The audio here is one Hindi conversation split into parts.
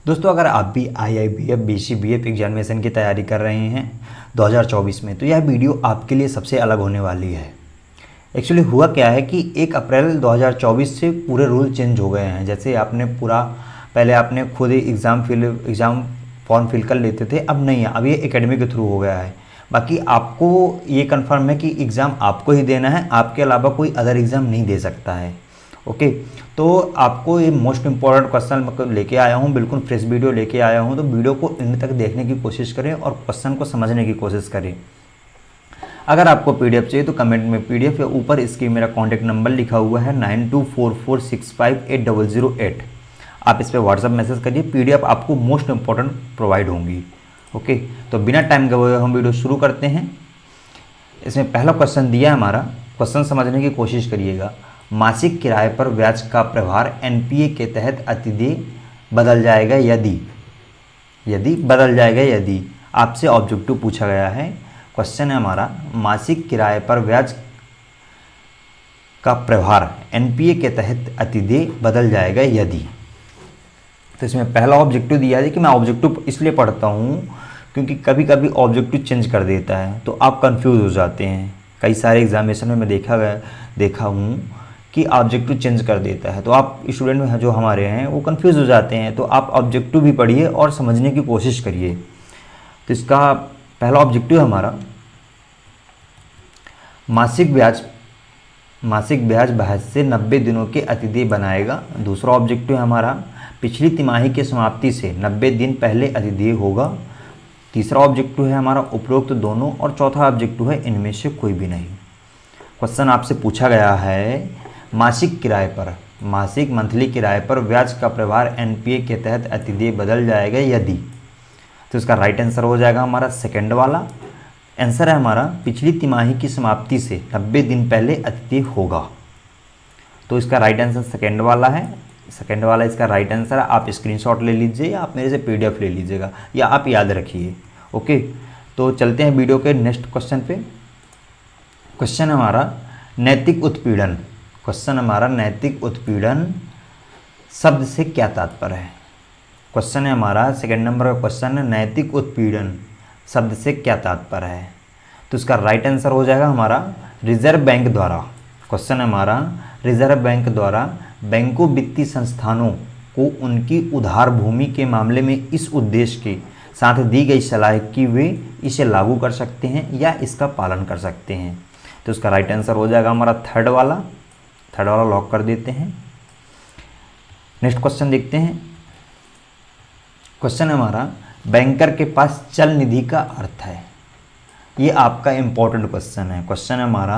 दोस्तों अगर आप भी IIBF BCBF एग्जामिनेशन की तैयारी कर रहे हैं 2024 में, तो यह वीडियो आपके लिए सबसे अलग होने वाली है। एक्चुअली हुआ क्या है कि 1 अप्रैल 2024 से पूरे रूल चेंज हो गए हैं। जैसे आपने पहले आपने खुद ही एग्ज़ाम फॉर्म फिल कर लेते थे, अब नहीं है, अब ये एकेडमी के थ्रू हो गया है। बाकी आपको ये कंफर्म है कि एग्ज़ाम आपको ही देना है, आपके अलावा कोई अदर एग्ज़ाम नहीं दे सकता है। ओके, तो आपको ये मोस्ट इम्पॉर्टेंट क्वेश्चन लेके आया हूँ, बिल्कुल फ्रेश वीडियो लेके आया हूँ। तो वीडियो को एंड तक देखने की कोशिश करें और क्वेश्चन को समझने की कोशिश करें। अगर आपको PDF चाहिए तो कमेंट में PDF या ऊपर इसकी मेरा कॉन्टैक्ट नंबर लिखा हुआ है 9244658008। आप इस पर व्हाट्सअप मैसेज करिए, PDF आपको मोस्ट इम्पॉर्टेंट प्रोवाइड होंगी। ओके, तो बिना टाइम गवाए हम वीडियो शुरू करते हैं। इसमें पहला क्वेश्चन दिया है हमारा, क्वेश्चन समझने की कोशिश करिएगा। मासिक किराए पर ब्याज का प्रभार NPA के तहत अतिदेय बदल जाएगा यदि बदल जाएगा यदि। आपसे ऑब्जेक्टिव पूछा गया है। क्वेश्चन है हमारा, मासिक किराए पर ब्याज का प्रभार NPA के तहत अतिदेय बदल जाएगा यदि। तो इसमें पहला ऑब्जेक्टिव दिया है कि मैं ऑब्जेक्टिव इसलिए पढ़ता हूँ क्योंकि कभी कभी ऑब्जेक्टिव चेंज कर देता है तो आप कंफ्यूज हो जाते हैं। कई सारे एग्जामिनेशन में मैं देखा हूँ कि ऑब्जेक्टिव चेंज कर देता है, तो आप स्टूडेंट में जो हमारे हैं वो कंफ्यूज हो जाते हैं। तो आप ऑब्जेक्टिव भी पढ़िए और समझने की कोशिश करिए। तो इसका पहला ऑब्जेक्टिव हमारा, मासिक ब्याज बहस से 90 दिनों के अतिदेय बनाएगा। दूसरा ऑब्जेक्टिव हमारा, पिछली तिमाही की समाप्ति से 90 दिन पहले अतिदेय होगा। तीसरा ऑब्जेक्टिव है हमारा उपरोक्त दोनों, और चौथा ऑब्जेक्टिव है इनमें से कोई भी नहीं। क्वेश्चन आपसे पूछा गया है, मंथली किराए पर ब्याज का प्रभार NPA के तहत अतिदेय बदल जाएगा यदि। तो इसका राइट आंसर हो जाएगा हमारा सेकंड वाला। आंसर है हमारा, पिछली तिमाही की समाप्ति से 90 दिन पहले अतिदेय होगा। तो इसका राइट आंसर सेकंड वाला है। सेकंड वाला इसका राइट आंसर है। आप स्क्रीनशॉट ले लीजिए या आप मेरे से PDF ले लीजिएगा या आप याद रखिए। ओके, तो चलते हैं वीडियो के नेक्स्ट क्वेश्चन पे। क्वेश्चन हमारा, नैतिक उत्पीड़न। क्वेश्चन हमारा, नैतिक उत्पीड़न शब्द से क्या तात्पर्य है। क्वेश्चन है हमारा, सेकंड नंबर का क्वेश्चन है, नैतिक उत्पीड़न शब्द से क्या तात्पर्य है। तो इसका राइट आंसर हो जाएगा हमारा रिजर्व बैंक द्वारा। क्वेश्चन है हमारा, रिजर्व बैंक द्वारा बैंकों वित्तीय संस्थानों को उनकी उधार भूमि के मामले में इस उद्देश्य के साथ दी गई सलाह कि वे इसे लागू कर सकते हैं या इसका पालन कर सकते हैं। तो इसका राइट आंसर हो जाएगा हमारा थर्ड वाला लॉक कर देते हैं। नेक्स्ट क्वेश्चन देखते हैं। क्वेश्चन हमारा, बैंकर के पास चल निधि का अर्थ है। ये आपका इंपॉर्टेंट क्वेश्चन है। क्वेश्चन हमारा,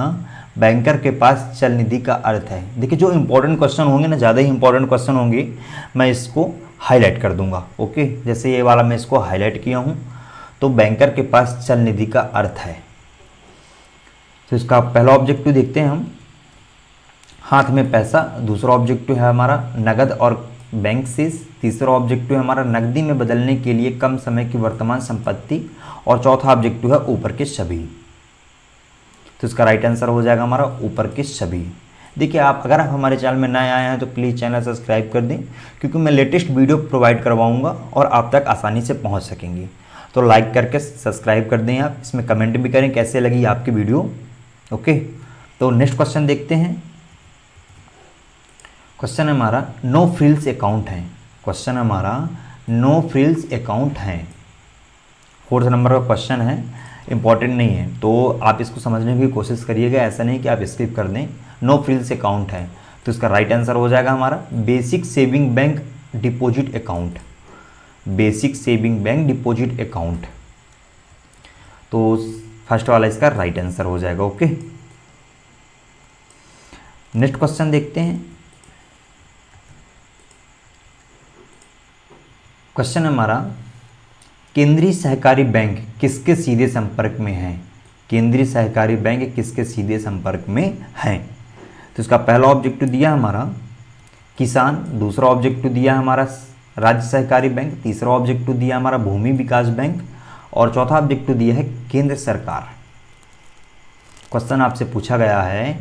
बैंकर के पास चल निधि का अर्थ है। देखिए, जो इंपॉर्टेंट क्वेश्चन होंगे ना, ज़्यादा ही इंपॉर्टेंट क्वेश्चन होंगे, मैं इसको हाईलाइट कर दूंगा। ओके, जैसे ये वाला मैं इसको हाईलाइट किया हूँ। तो बैंकर के पास चल निधि का अर्थ है। तो इसका पहला ऑब्जेक्टिव देखते हैं हम, हाथ में पैसा। दूसरा ऑब्जेक्टिव है हमारा नगद और बैंक शेष। तीसरा ऑब्जेक्टिव है हमारा नकदी में बदलने के लिए कम समय की वर्तमान संपत्ति। और चौथा ऑब्जेक्टिव है ऊपर के सभी। तो इसका राइट आंसर हो जाएगा हमारा ऊपर के सभी। देखिए, अगर आप हमारे चैनल में नए आए हैं तो प्लीज़ चैनल सब्सक्राइब कर दें, क्योंकि मैं लेटेस्ट वीडियो प्रोवाइड करवाऊंगा और आप तक आसानी से पहुंच सकेंगे। तो लाइक करके सब्सक्राइब कर दें आप। इसमें कमेंट भी करें कैसे लगी आपकी वीडियो। ओके, तो नेक्स्ट क्वेश्चन देखते हैं। क्वेश्चन हमारा, नो फ्रिल्स अकाउंट है। क्वेश्चन हमारा, नो फ्रिल्स अकाउंट है। फोर्थ नंबर का क्वेश्चन है, इंपॉर्टेंट नहीं है, तो आप इसको समझने की कोशिश करिएगा। ऐसा नहीं कि आप स्किप कर दें। नो फ्रिल्स अकाउंट है, तो इसका राइट आंसर हो जाएगा हमारा basic saving bank deposit account. Basic saving bank deposit account. तो फर्स्ट वाला इसका राइट आंसर हो जाएगा। ओके, नेक्स्ट क्वेश्चन देखते हैं। क्वेश्चन हमारा, केंद्रीय सहकारी बैंक किसके सीधे संपर्क में है। केंद्रीय सहकारी बैंक किसके सीधे संपर्क में है। तो इसका पहला ऑब्जेक्टिव दिया हमारा किसान। दूसरा ऑब्जेक्टिव दिया हमारा राज्य सहकारी बैंक। तीसरा ऑब्जेक्टिव दिया हमारा भूमि विकास बैंक। और चौथा ऑब्जेक्टिव दिया है केंद्र सरकार। क्वेश्चन आपसे पूछा गया है,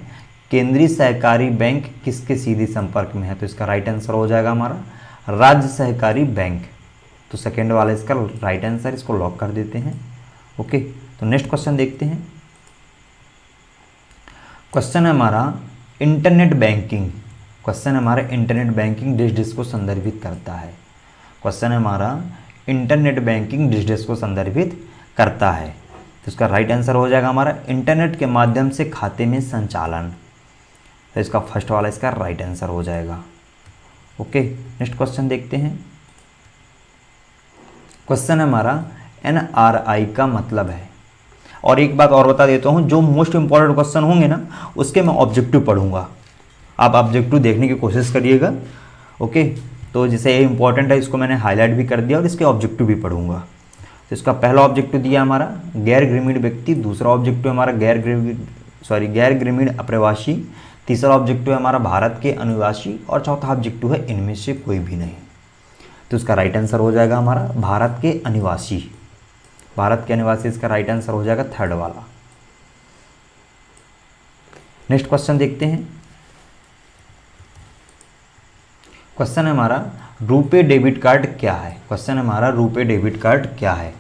केंद्रीय सहकारी बैंक किसके सीधे संपर्क में है। तो इसका राइट आंसर हो जाएगा हमारा राज्य सहकारी बैंक। तो सेकेंड वाला इसका राइट आंसर, इसको लॉक कर देते हैं। ओके, तो नेक्स्ट क्वेश्चन देखते हैं। क्वेश्चन है हमारा इंटरनेट बैंकिंग। क्वेश्चन है हमारा इंटरनेट बैंकिंग डिस डिस को संदर्भित करता है। क्वेश्चन है हमारा इंटरनेट बैंकिंग डिस डिस को संदर्भित करता है। तो इसका राइट आंसर हो जाएगा हमारा इंटरनेट के माध्यम से खाते में संचालन। तो इसका फर्स्ट वाला इसका राइट आंसर हो जाएगा। ओके, नेक्स्ट क्वेश्चन देखते हैं। क्वेश्चन है हमारा NRI का मतलब है। और एक बात और बता देता हूँ, जो मोस्ट इंपॉर्टेंट क्वेश्चन होंगे ना उसके मैं ऑब्जेक्टिव पढ़ूंगा, आप ऑब्जेक्टिव देखने की कोशिश करिएगा। ओके, तो जैसे ये इंपॉर्टेंट है इसको मैंने हाईलाइट भी कर दिया और इसके ऑब्जेक्टिव भी पढ़ूंगा। तो इसका पहला ऑब्जेक्टिव दिया हमारा गैर ग्रामीण व्यक्ति, दूसरा ऑब्जेक्टिव हमारा गैर ग्रामीण अप्रवासी, तीसरा ऑब्जेक्टिव है हमारा भारत के अनिवासी और चौथा ऑब्जेक्टिव है इनमें से कोई भी नहीं। तो इसका राइट आंसर हो जाएगा हमारा भारत के अनिवासी। भारत के अनिवासी इसका राइट आंसर हो जाएगा थर्ड वाला। नेक्स्ट क्वेश्चन देखते हैं। क्वेश्चन है हमारा रुपे डेबिट कार्ड क्या है। क्वेश्चन है हमारा रुपे डेबिट कार्ड क्या है।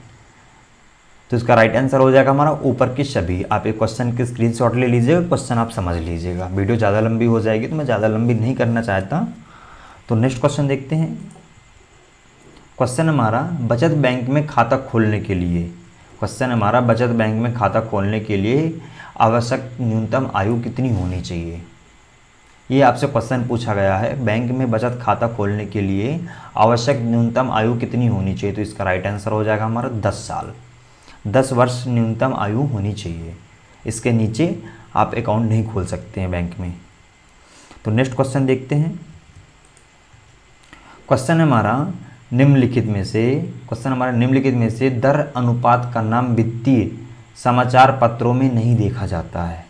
तो इसका राइट आंसर हो जाएगा हमारा ऊपर के सभी। आप एक क्वेश्चन के स्क्रीनशॉट ले लीजिएगा, क्वेश्चन आप समझ लीजिएगा, वीडियो ज़्यादा लंबी हो जाएगी तो मैं ज़्यादा लंबी नहीं करना चाहता। तो नेक्स्ट क्वेश्चन देखते हैं। क्वेश्चन हमारा बचत बैंक में खाता खोलने के लिए। क्वेश्चन हमारा बचत बैंक में खाता खोलने के लिए आवश्यक न्यूनतम आयु कितनी होनी चाहिए। ये आपसे क्वेश्चन पूछा गया है, बैंक में बचत खाता खोलने के लिए आवश्यक न्यूनतम आयु कितनी होनी चाहिए। तो इसका राइट आंसर हो जाएगा हमारा 10 साल, 10 वर्ष न्यूनतम आयु होनी चाहिए। इसके नीचे आप अकाउंट नहीं खोल सकते हैं बैंक में। तो नेक्स्ट क्वेश्चन देखते हैं। क्वेश्चन हमारा निम्नलिखित में से दर अनुपात का नाम वित्तीय समाचार पत्रों में नहीं देखा जाता है।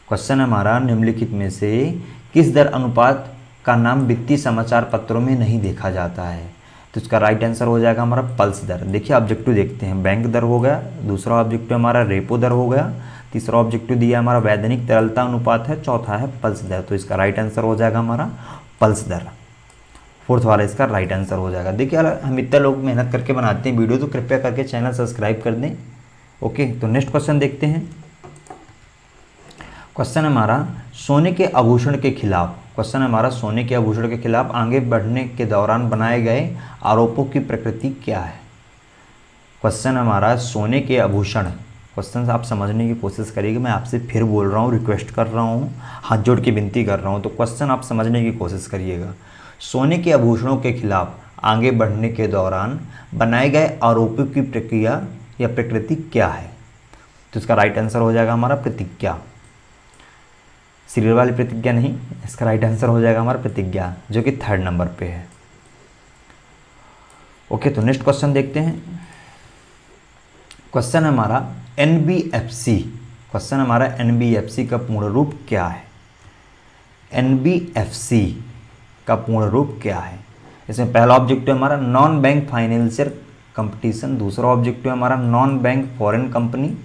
क्वेश्चन हमारा निम्नलिखित में से किस दर अनुपात का नाम वित्तीय समाचार पत्रों में नहीं देखा जाता है। तो इसका राइट आंसर हो जाएगा हमारा पल्स दर। देखिए ऑब्जेक्टिव देखते हैं, बैंक दर हो गया, दूसरा ऑब्जेक्टिव हमारा रेपो दर हो गया, तीसरा ऑब्जेक्टिव दिया हमारा वैधानिक तरलता अनुपात है, चौथा है पल्स दर। तो इसका राइट आंसर हो जाएगा हमारा पल्स दर। फोर्थ वाला इसका राइट आंसर हो जाएगा। देखिए हम इतने लोग मेहनत करके बनाते हैं वीडियो, तो कृपया करके चैनल सब्सक्राइब कर दें। ओके, तो नेक्स्ट क्वेश्चन देखते हैं। क्वेश्चन हमारा सोने के आभूषण के खिलाफ। क्वेश्चन हमारा सोने के आभूषण के खिलाफ आगे बढ़ने के दौरान बनाए गए आरोपों की प्रकृति क्या है। क्वेश्चन हमारा सोने के आभूषण। क्वेश्चन आप समझने की कोशिश करिएगा, मैं आपसे फिर बोल रहा हूँ, रिक्वेस्ट कर रहा हूँ, हाथ जोड़ के विनती कर रहा हूँ। तो क्वेश्चन आप समझने की कोशिश करिएगा। सोने के आभूषणों के खिलाफ आगे बढ़ने के दौरान बनाए गए आरोपों की प्रक्रिया या प्रकृति क्या है। तो इसका राइट आंसर हो जाएगा हमारा प्रतिज्ञा। सीरियल वाली प्रतिज्ञा नहीं, इसका राइट आंसर हो जाएगा हमारा प्रतिज्ञा, जो कि थर्ड नंबर पे है। ओके, तो नेक्स्ट क्वेश्चन देखते हैं। क्वेश्चन हमारा NBFC। क्वेश्चन हमारा NBFC का पूर्ण रूप क्या है। NBFC का पूर्ण रूप क्या है। इसमें पहला ऑब्जेक्टिव हमारा नॉन बैंक फाइनेंशियल कंपटीशन, दूसरा ऑब्जेक्टिव हमारा नॉन बैंक फॉरेन कंपनी,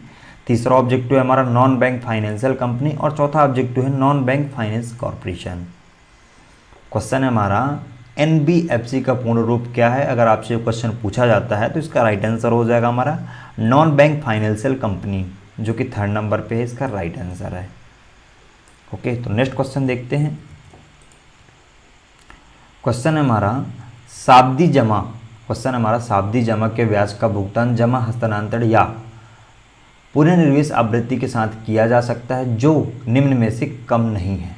तीसरा ऑब्जेक्टिव है हमारा नॉन बैंक फाइनेंशियल कंपनी और चौथा ऑब्जेक्टिव है non bank finance corporation. Question है हमारा NBFC का पूर्ण रूप क्या है। अगर आपसे क्वेश्चन पूछा जाता है तो इसका राइट आंसर हो जाएगा हमारा नॉन बैंक फाइनेंशियल कंपनी, जो कि थर्ड नंबर पे है, इसका राइट आंसर है। ओके, तो नेक्स्ट क्वेश्चन देखते हैं। क्वेश्चन है हमारा सावधि जमा। क्वेश्चन हमारा सावधि जमा के ब्याज का भुगतान जमा हस्तांतरण या पुनर्निवेश आवृत्ति के साथ किया जा सकता है जो निम्न में से कम नहीं है।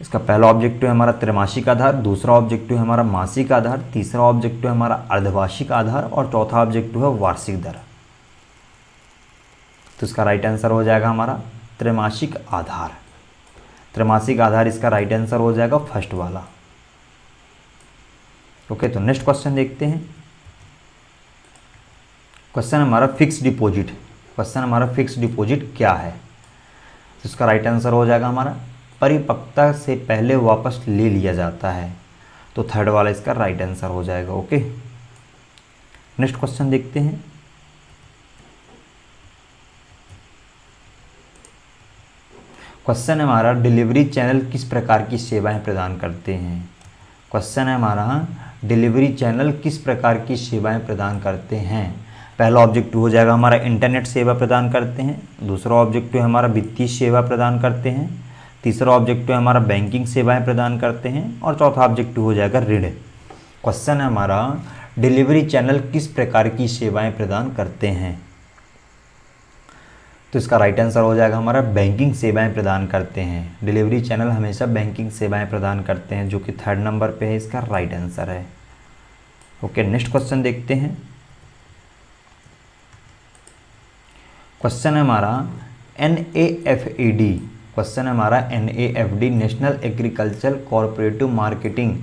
इसका पहला ऑब्जेक्टिव है हमारा त्रैमासिक आधार, दूसरा ऑब्जेक्टिव है हमारा मासिक आधार, तीसरा ऑब्जेक्टिव है हमारा अर्धवार्षिक आधार और चौथा ऑब्जेक्टिव है वार्षिक दर। तो इसका राइट आंसर हो जाएगा हमारा त्रैमासिक आधार। त्रैमासिक आधार इसका राइट आंसर हो जाएगा फर्स्ट वाला। ओके, तो नेक्स्ट क्वेश्चन देखते हैं। क्वेश्चन हमारा फिक्स डिपॉजिट। क्वेश्चन हमारा फिक्स डिपॉजिट क्या है। तो इसका राइट आंसर हो जाएगा हमारा परिपक्वता से पहले वापस ले लिया जाता है। तो थर्ड वाला इसका राइट आंसर हो जाएगा। ओके, नेक्स्ट क्वेश्चन देखते हैं। क्वेश्चन है हमारा डिलीवरी चैनल किस प्रकार की सेवाएं प्रदान करते हैं। क्वेश्चन है हमारा डिलीवरी चैनल किस प्रकार की सेवाएं प्रदान करते हैं। पहला ऑब्जेक्टिव हो जाएगा हमारा इंटरनेट सेवा प्रदान करते हैं, दूसरा ऑब्जेक्टिव हमारा वित्तीय सेवा प्रदान करते हैं, तीसरा ऑब्जेक्टिव हमारा बैंकिंग सेवाएं प्रदान करते हैं और चौथा ऑब्जेक्टिव हो जाएगा ऋण। क्वेश्चन है हमारा डिलीवरी चैनल किस प्रकार की सेवाएं प्रदान करते हैं, तो इसका राइट आंसर हो जाएगा हमारा बैंकिंग सेवाएं प्रदान करते हैं। डिलीवरी चैनल हमेशा बैंकिंग सेवाएं प्रदान करते हैं, जो कि 3rd नंबर पे है, इसका राइट आंसर है। ओके, नेक्स्ट क्वेश्चन देखते हैं। क्वेश्चन है हमारा NAFED, क्वेश्चन है हमारा NAFD national agriculture cooperative marketing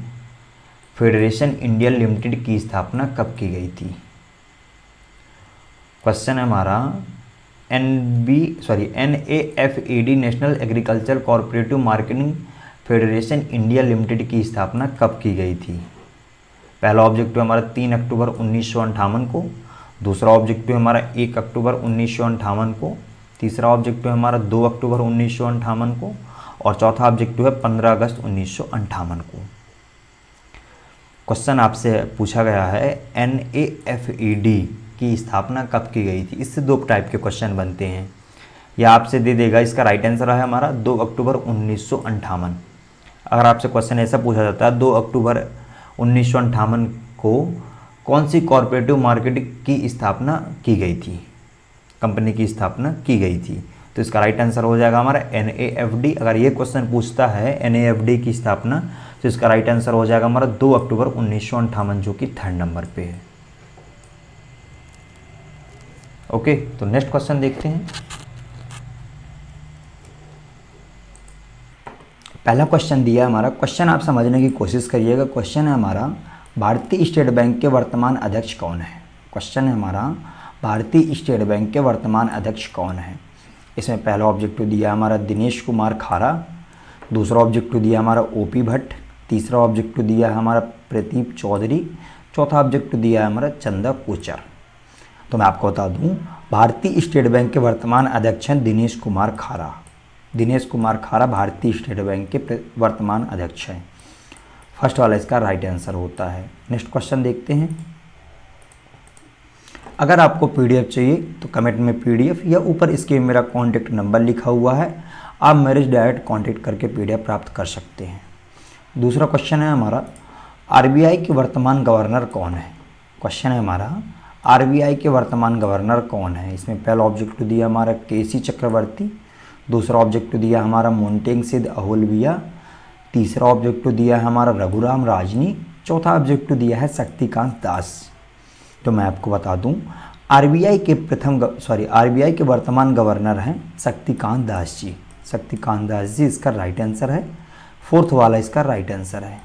federation India limited की स्थापना कब की गई थी। क्वेश्चन है हमारा NAFED national agriculture cooperative marketing federation India limited की स्थापना कब की गई थी। पहला ऑब्जेक्टिव हमारा 3 अक्टूबर 1958 को, दूसरा ऑब्जेक्टिव हमारा 1 अक्टूबर 1958 को, तीसरा ऑब्जेक्टिव हमारा 2 अक्टूबर 1958 को और चौथा ऑब्जेक्टिव है 15 अगस्त 1958 को। क्वेश्चन आपसे पूछा गया है NAFED की स्थापना कब की गई थी। इससे 2 टाइप के क्वेश्चन बनते हैं, या आपसे दे देगा इसका राइट आंसर है हमारा 2 अक्टूबर 1958। अगर आपसे क्वेश्चन ऐसा पूछा जाता है 2 अक्टूबर 1958 को कौन सी कॉरपोरेटिव मार्केटिंग की स्थापना की गई थी, कंपनी की स्थापना की गई थी, तो इसका राइट आंसर हो जाएगा हमारा NAFD। अगर ये क्वेश्चन पूछता है NAFD की स्थापना, तो इसका राइट आंसर हो जाएगा हमारा 2 अक्टूबर 1958, जो कि 3rd नंबर पे है। ओके, तो नेक्स्ट क्वेश्चन देखते हैं। पहला क्वेश्चन दिया हमारा, क्वेश्चन आप समझने की कोशिश करिएगा। क्वेश्चन है हमारा भारतीय स्टेट बैंक के वर्तमान अध्यक्ष कौन है। क्वेश्चन है हमारा भारतीय स्टेट बैंक के वर्तमान अध्यक्ष कौन है। इसमें पहला ऑब्जेक्टिव दिया हमारा दिनेश कुमार खारा, दूसरा ऑब्जेक्टिव दिया हमारा OP भट्ट, तीसरा ऑब्जेक्टिव दिया हमारा प्रदीप चौधरी, चौथा ऑब्जेक्टिव दिया है हमारा चंदा कोचर। तो मैं आपको बता दूं, भारतीय स्टेट बैंक के वर्तमान अध्यक्ष हैं दिनेश कुमार खारा। दिनेश कुमार खारा भारतीय स्टेट बैंक के वर्तमान अध्यक्ष हैं। फर्स्ट वाला इसका राइट आंसर होता है। नेक्स्ट क्वेश्चन देखते हैं। अगर आपको PDF चाहिए तो कमेंट में PDF या ऊपर इसके मेरा कॉन्टैक्ट नंबर लिखा हुआ है, आप मेरे डायरेक्ट कॉन्टैक्ट करके PDF प्राप्त कर सकते हैं। दूसरा क्वेश्चन है हमारा RBI के वर्तमान गवर्नर कौन है। क्वेश्चन है हमारा RBI के वर्तमान गवर्नर कौन है। इसमें पहला ऑब्जेक्टिव दिया हमारा KC चक्रवर्ती, दूसरा ऑब्जेक्टिव दिया हमारा मोन्टेंग सिद्ध अहोलविया, तीसरा ऑब्जेक्टिव दिया है हमारा रघुराम राजनी, चौथा ऑब्जेक्टिव दिया है शक्तिकांत दास। तो मैं आपको बता दूं, RBI के वर्तमान गवर्नर हैं शक्तिकांत दास जी। शक्तिकांत दास जी इसका राइट आंसर है। 4th वाला इसका राइट आंसर है।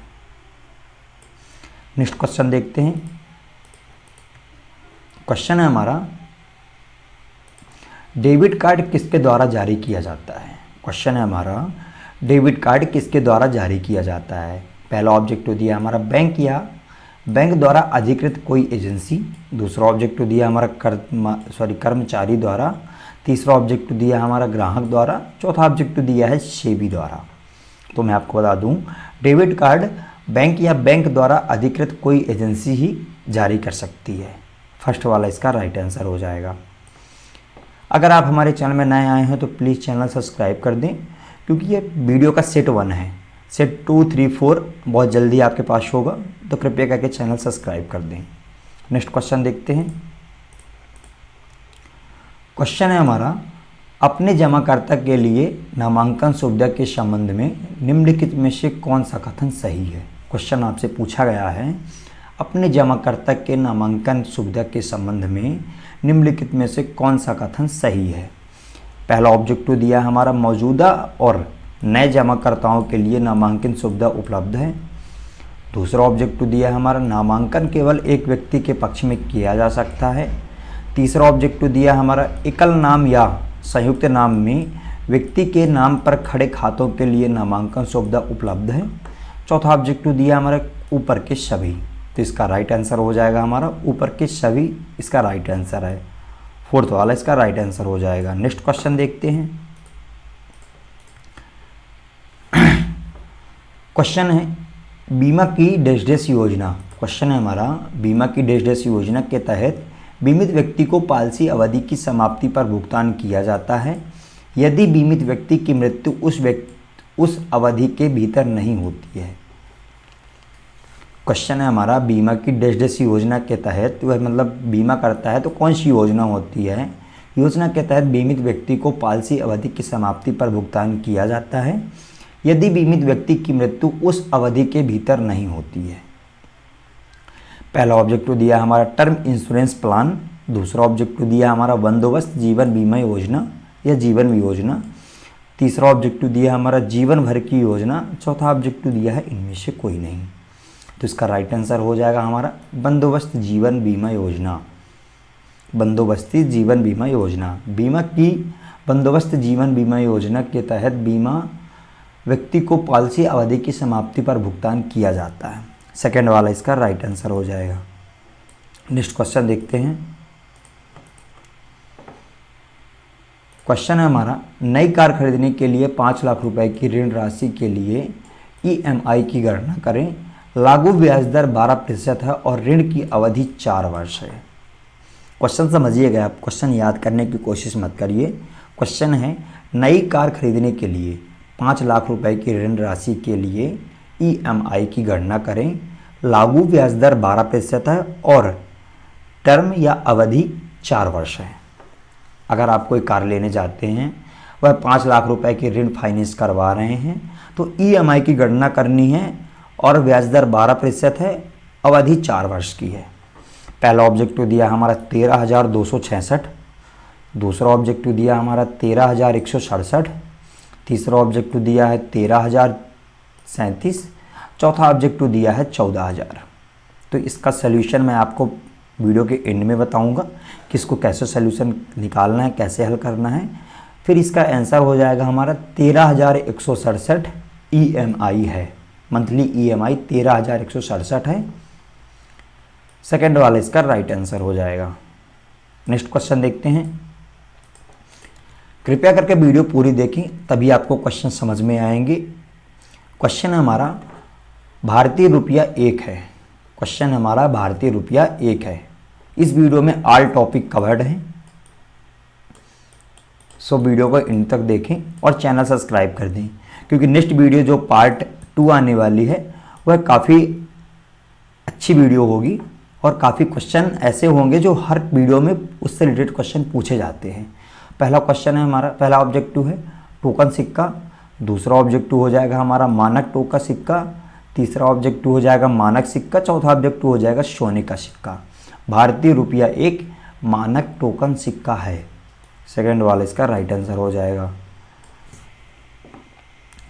नेक्स्ट क्वेश्चन देखते हैं। क्वेश्चन है हमारा डेबिट कार्ड किसके द्वारा जारी किया जाता है। क्वेश्चन है हमारा डेबिट कार्ड किसके द्वारा जारी किया जाता है। पहला ऑब्जेक्टिव दिया हमारा बैंक या बैंक द्वारा अधिकृत कोई एजेंसी, दूसरा ऑब्जेक्टिव दिया हमारा कर्मचारी द्वारा, तीसरा ऑब्जेक्टिव दिया हमारा ग्राहक द्वारा, चौथा ऑब्जेक्टिव दिया है सेबी द्वारा। तो मैं आपको बता दूं, डेबिट कार्ड बैंक या बैंक द्वारा अधिकृत कोई एजेंसी ही जारी कर सकती है। फर्स्ट वाला इसका राइट आंसर हो जाएगा। अगर आप हमारे चैनल में नए आए हैं तो प्लीज़ चैनल सब्सक्राइब कर दें, क्योंकि ये वीडियो का सेट 1 है। सेट 2, 3, 4 बहुत जल्दी आपके पास होगा, तो कृपया करके चैनल सब्सक्राइब कर दें। नेक्स्ट क्वेश्चन देखते हैं। क्वेश्चन है हमारा अपने जमाकर्ता के लिए नामांकन सुविधा के संबंध में निम्नलिखित में से कौन सा कथन सही है। क्वेश्चन आपसे पूछा गया है अपने जमाकर्ता के नामांकन सुविधा के संबंध में निम्नलिखित में से कौन सा कथन सही है। पहला ऑब्जेक्टिव दिया हमारा मौजूदा और नए जमाकर्ताओं के लिए नामांकन सुविधा उपलब्ध है। दूसरा ऑब्जेक्टिव दिया हमारा नामांकन केवल एक व्यक्ति के पक्ष में किया जा सकता है। तीसरा ऑब्जेक्टिव दिया हमारा एकल नाम या संयुक्त नाम में व्यक्ति के नाम पर खड़े खातों के लिए नामांकन सुविधा उपलब्ध है। चौथा ऑब्जेक्टिव दिया हमारा ऊपर के सभी। तो इसका राइट आंसर हो जाएगा हमारा ऊपर के सभी, इसका राइट आंसर है। 4th वाला इसका राइट आंसर हो जाएगा। नेक्स्ट क्वेश्चन देखते हैं। क्वेश्चन है बीमा की डैश डैश योजना क्वेश्चन है हमारा, बीमा की डैश डैश योजना के तहत बीमित व्यक्ति को पॉलिसी अवधि की समाप्ति पर भुगतान किया जाता है यदि बीमित व्यक्ति की मृत्यु उस अवधि के भीतर नहीं होती है। क्वेश्चन है हमारा, बीमा की डैश डैश योजना के तहत, वह मतलब बीमा करता है तो कौन सी योजना होती है। योजना के तहत बीमित व्यक्ति को पॉलिसी अवधि की समाप्ति पर भुगतान किया जाता है यदि बीमित व्यक्ति की मृत्यु उस अवधि के भीतर नहीं होती है। पहला ऑब्जेक्टिव दिया हमारा टर्म इंश्योरेंस प्लान, दूसरा ऑब्जेक्टिव दिया हमारा बंदोबस्त जीवन बीमा योजना या जीवन योजना, तीसरा ऑब्जेक्टिव दिया हमारा जीवन भर की योजना, चौथा ऑब्जेक्टिव दिया है इनमें से कोई नहीं। तो इसका राइट आंसर हो जाएगा हमारा बंदोबस्त जीवन बीमा योजना। बंदोबस्ती जीवन बीमा योजना, बीमा की बंदोबस्त जीवन बीमा योजना के तहत बीमा व्यक्ति को पॉलिसी अवधि की समाप्ति पर भुगतान किया जाता है। सेकंड वाला इसका राइट आंसर हो जाएगा। नेक्स्ट क्वेश्चन देखते हैं। क्वेश्चन है हमारा, नई कार खरीदने के लिए 5 लाख रुपए की ऋण राशि के लिए EMI की गणना करें। लागू ब्याज दर 12% है और ऋण की अवधि 4 वर्ष है। क्वेश्चन समझिएगा, आप क्वेश्चन याद करने की कोशिश मत करिए। क्वेश्चन है, नई कार खरीदने के लिए 5 लाख रुपए की ऋण राशि के लिए EMI की गणना करें। लागू ब्याज दर 12% है और टर्म या अवधि 4 वर्ष है। अगर आप कोई कार लेने जाते हैं, वह 5 लाख रुपए की ऋण फाइनेंस करवा रहे हैं तो EMI की गणना करनी है और ब्याज दर 12% है, अवधि 4 वर्ष की है। पहला ऑब्जेक्टिव दिया हमारा 13,266, दूसरा ऑब्जेक्टिव दिया हमारा 13,167, तीसरा ऑब्जेक्टिव दिया है 13,037, चौथा ऑब्जेक्टिव दिया है 14,000। तो इसका सल्यूशन मैं आपको वीडियो के एंड में बताऊंगा कि इसको कैसे सल्यूशन निकालना है, कैसे हल करना है। फिर इसका आंसर हो जाएगा हमारा 13,167 EMI है, मंथली EMI 13,167 है। सेकेंड वाला इसका राइट आंसर हो जाएगा। नेक्स्ट क्वेश्चन देखते हैं। कृपया करके वीडियो पूरी देखें, तभी आपको क्वेश्चन समझ में आएंगे। क्वेश्चन हमारा भारतीय रुपया 1 है। क्वेश्चन हमारा भारतीय रुपया 1 है। इस वीडियो में ऑल टॉपिक कवर्ड हैं, सो वीडियो को इन तक देखें और चैनल सब्सक्राइब कर दें, क्योंकि नेक्स्ट वीडियो जो पार्ट 2 आने वाली है वह काफ़ी अच्छी वीडियो होगी और काफ़ी क्वेश्चन ऐसे होंगे जो हर वीडियो में उससे रिलेटेड क्वेश्चन पूछे जाते हैं। पहला क्वेश्चन है हमारा, पहला ऑब्जेक्टिव है टोकन सिक्का, दूसरा ऑब्जेक्टिव हो जाएगा हमारा मानक टोका सिक्का, तीसरा ऑब्जेक्टिव हो जाएगा मानक सिक्का, चौथा ऑब्जेक्टिव हो जाएगा सोने का सिक्का। भारतीय रुपया 1 मानक टोकन सिक्का है। सेकेंड वाला इसका राइट आंसर हो जाएगा।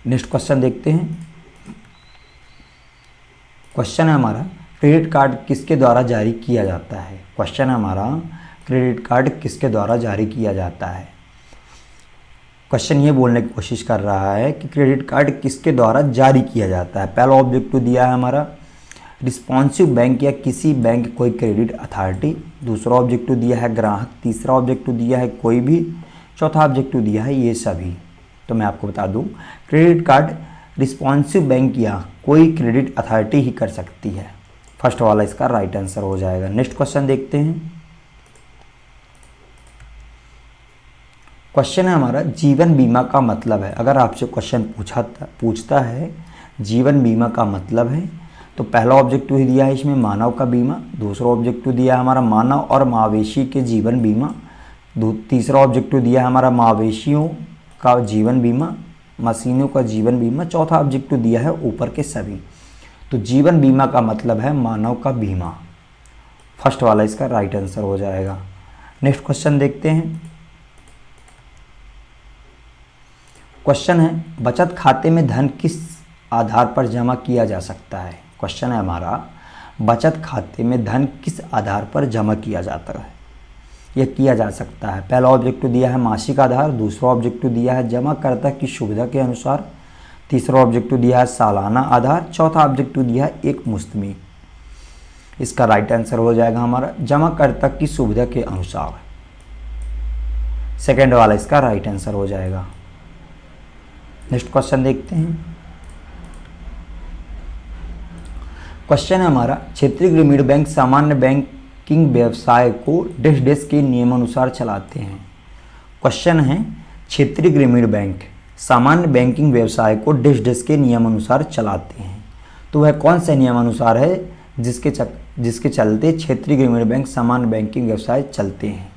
नेक्स्ट क्वेश्चन देखते हैं। क्वेश्चन है हमारा, क्रेडिट कार्ड किसके द्वारा जारी किया जाता है। क्वेश्चन है हमारा, क्रेडिट कार्ड किसके द्वारा जारी किया जाता है। क्वेश्चन ये बोलने की कोशिश कर रहा है कि क्रेडिट कार्ड किसके द्वारा जारी किया जाता है। पहला ऑब्जेक्टिव दिया है हमारा रिस्पॉन्सिव बैंक या किसी बैंक कोई क्रेडिट अथॉरिटी, दूसरा ऑब्जेक्टिव दिया है ग्राहक, तीसरा ऑब्जेक्टिव दिया है कोई भी, चौथा ऑब्जेक्टिव दिया है ये सभी। तो मैं आपको बता दूं, क्रेडिट कार्ड रिस्पॉन्सिव बैंक या कोई क्रेडिट अथॉरिटी ही कर सकती है। फर्स्ट वाला इसका राइट आंसर हो जाएगा। नेक्स्ट क्वेश्चन देखते हैं। क्वेश्चन है हमारा, जीवन बीमा का मतलब है। अगर आपसे क्वेश्चन पूछता है जीवन बीमा का मतलब है, तो पहला ऑब्जेक्टिव ही दिया है इसमें मानव का बीमा, दूसरा ऑब्जेक्टिव दिया है हमारा मानव और मवेशी के जीवन बीमा, तीसरा ऑब्जेक्टिव दिया है हमारा मवेशियों का जीवन बीमा, मशीनों का जीवन बीमा, चौथा ऑब्जेक्टिव दिया है ऊपर के सभी। तो जीवन बीमा का मतलब है मानव का बीमा। फर्स्ट वाला इसका राइट आंसर हो जाएगा। नेक्स्ट क्वेश्चन देखते हैं। क्वेश्चन है, बचत खाते में धन किस आधार पर जमा किया जा सकता है। क्वेश्चन है हमारा, बचत खाते में धन किस आधार पर जमा किया जाता है, यह किया जा सकता है। पहला ऑब्जेक्टिव दिया है मासिक आधार, दूसरा ऑब्जेक्टिव दिया है जमाकर्ता की सुविधा के अनुसार, तीसरा ऑब्जेक्टिव दिया है सालाना आधार, चौथा ऑब्जेक्टिव दिया है एक मुश्त में। इसका राइट आंसर हो जाएगा हमारा जमाकर्ता की सुविधा के अनुसार। सेकेंड वाला इसका राइट आंसर हो जाएगा। नेक्स्ट क्वेश्चन देखते हैं। क्वेश्चन है हमारा, क्षेत्रीय ग्रामीण बैंक सामान्य बैंकिंग व्यवसाय को डैश डैश के नियमानुसार चलाते हैं। क्वेश्चन है, क्षेत्रीय ग्रामीण बैंक सामान्य बैंकिंग व्यवसाय को डैश डैश के नियमानुसार चलाते हैं। तो वह कौन से नियमानुसार है जिसके चलते क्षेत्रीय ग्रामीण बैंक सामान्य बैंकिंग व्यवसाय चलते हैं।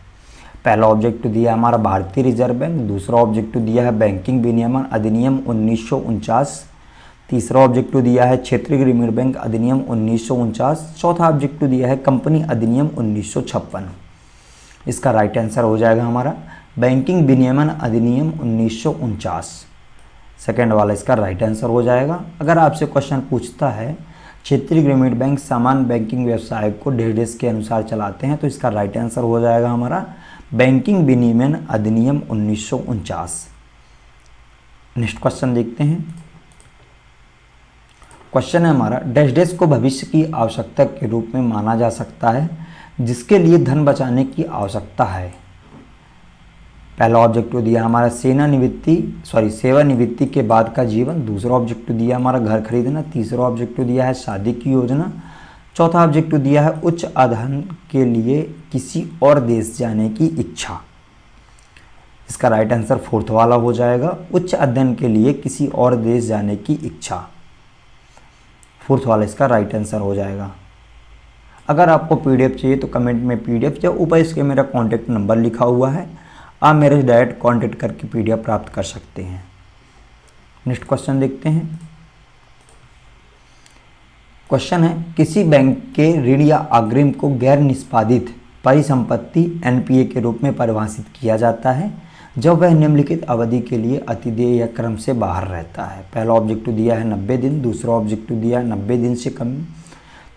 पहला ऑब्जेक्टिव दिया है हमारा भारतीय रिजर्व बैंक, दूसरा ऑब्जेक्टिव दिया है बैंकिंग विनियमन अधिनियम 1949, तीसरा ऑब्जेक्टिव दिया है क्षेत्रीय ग्रामीण बैंक अधिनियम 1949, चौथा ऑब्जेक्टिव दिया है कंपनी अधिनियम 1956। इसका राइट आंसर हो जाएगा हमारा बैंकिंग विनियमन अधिनियम 1949। सेकेंड वाला इसका राइट आंसर हो जाएगा। अगर आपसे क्वेश्चन पूछता है क्षेत्रीय ग्रामीण बैंक सामान्य बैंकिंग व्यवसाय को डैश डैश के अनुसार चलाते हैं, तो इसका राइट आंसर हो जाएगा हमारा बैंकिंग विनियमन अधिनियम 1949। नेक्स्ट क्वेश्चन देखते हैं। क्वेश्चन है हमारा, डैश डैश को भविष्य की आवश्यकता के रूप में माना जा सकता है जिसके लिए धन बचाने की आवश्यकता है। पहला ऑब्जेक्टिव दिया हमारा सेवानिवृत्ति के बाद का जीवन, दूसरा ऑब्जेक्टिव दिया हमारा घर खरीदना, तीसरा ऑब्जेक्टिव दिया है शादी की योजना, चौथा ऑब्जेक्टिव दिया है उच्च अध्ययन के लिए किसी और देश जाने की इच्छा। इसका राइट आंसर फोर्थ वाला हो जाएगा, उच्च अध्ययन के लिए किसी और देश जाने की इच्छा। फोर्थ वाला इसका राइट आंसर हो जाएगा। अगर आपको पीडीएफ चाहिए तो कमेंट में पीडीएफ या ऊपर इसके मेरा कॉन्टैक्ट नंबर लिखा हुआ है, आप मेरे डायरेक्ट कॉन्टैक्ट करके पीडीएफ प्राप्त कर सकते हैं। नेक्स्ट क्वेश्चन देखते हैं। क्वेश्चन है, किसी बैंक के ऋण या अग्रिम को गैर निष्पादित परिसंपत्ति एनपीए के रूप में परिभाषित किया जाता है जब वह निम्नलिखित अवधि के लिए अतिदेय या क्रम से बाहर रहता है। पहला ऑब्जेक्टिव दिया है 90 दिन, दूसरा ऑब्जेक्टिव दिया है 90 दिन से कम,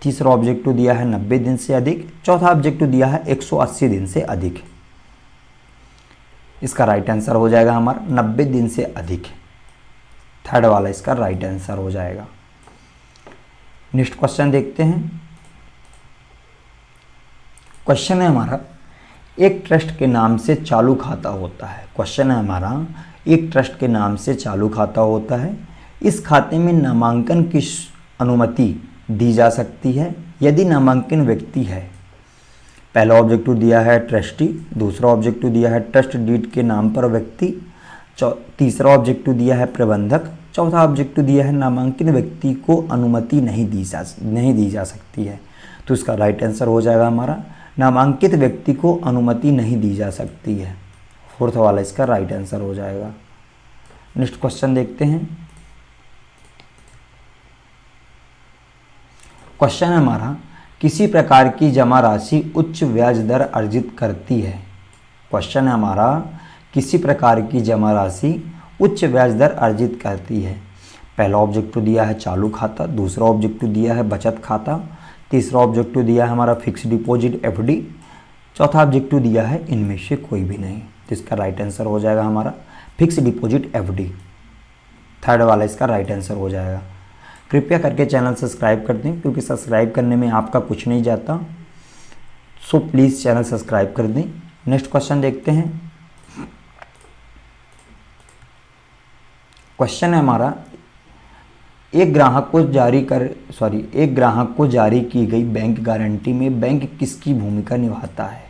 तीसरा ऑब्जेक्टिव दिया है 90 दिन से अधिक, चौथा ऑब्जेक्टिव दिया है 180 दिन से अधिक। इसका राइट आंसर हो जाएगा हमारा 90 दिन से अधिक। थर्ड वाला इसका राइट आंसर हो जाएगा। नेक्स्ट क्वेश्चन देखते हैं। क्वेश्चन है हमारा, एक ट्रस्ट के नाम से चालू खाता होता है। क्वेश्चन है हमारा, एक ट्रस्ट के नाम से चालू खाता होता है। इस खाते में नामांकन की अनुमति दी जा सकती है यदि नामांकन व्यक्ति है। पहला ऑब्जेक्टिव दिया है ट्रस्टी, दूसरा ऑब्जेक्टिव दिया है ट्रस्ट डीड के नाम पर व्यक्ति, तीसरा ऑब्जेक्टिव दिया है प्रबंधक, चौथा ऑब्जेक्टिव दिया है नामांकित व्यक्ति को अनुमति नहीं दी जा सकती है। तो इसका राइट आंसर हो जाएगा हमारा नामांकित व्यक्ति को अनुमति नहीं दी जा सकती है। फोर्थ वाला इसका राइट आंसर हो जाएगा। नेक्स्ट क्वेश्चन देखते हैं। क्वेश्चन है हमारा, किसी प्रकार की जमा राशि उच्च ब्याज दर अर्जित करती है। क्वेश्चन है हमारा, किसी प्रकार की जमा राशि उच्च ब्याज दर अर्जित करती है। पहला ऑब्जेक्टिव दिया है चालू खाता, दूसरा ऑब्जेक्टिव दिया है बचत खाता, तीसरा ऑब्जेक्टिव दिया है हमारा फिक्स डिपॉजिट एफडी, चौथा ऑब्जेक्टिव दिया है इनमें से कोई भी नहीं। तो इसका राइट आंसर हो जाएगा हमारा फिक्स डिपॉजिट एफडी। थर्ड वाला इसका राइट आंसर हो जाएगा। कृपया करके चैनल सब्सक्राइब कर दें क्योंकि सब्सक्राइब करने में आपका कुछ नहीं जाता, सो प्लीज़ चैनल सब्सक्राइब कर दें। नेक्स्ट क्वेश्चन देखते हैं। क्वेश्चन है हमारा, एक ग्राहक को जारी की गई बैंक गारंटी में बैंक किसकी भूमिका निभाता है।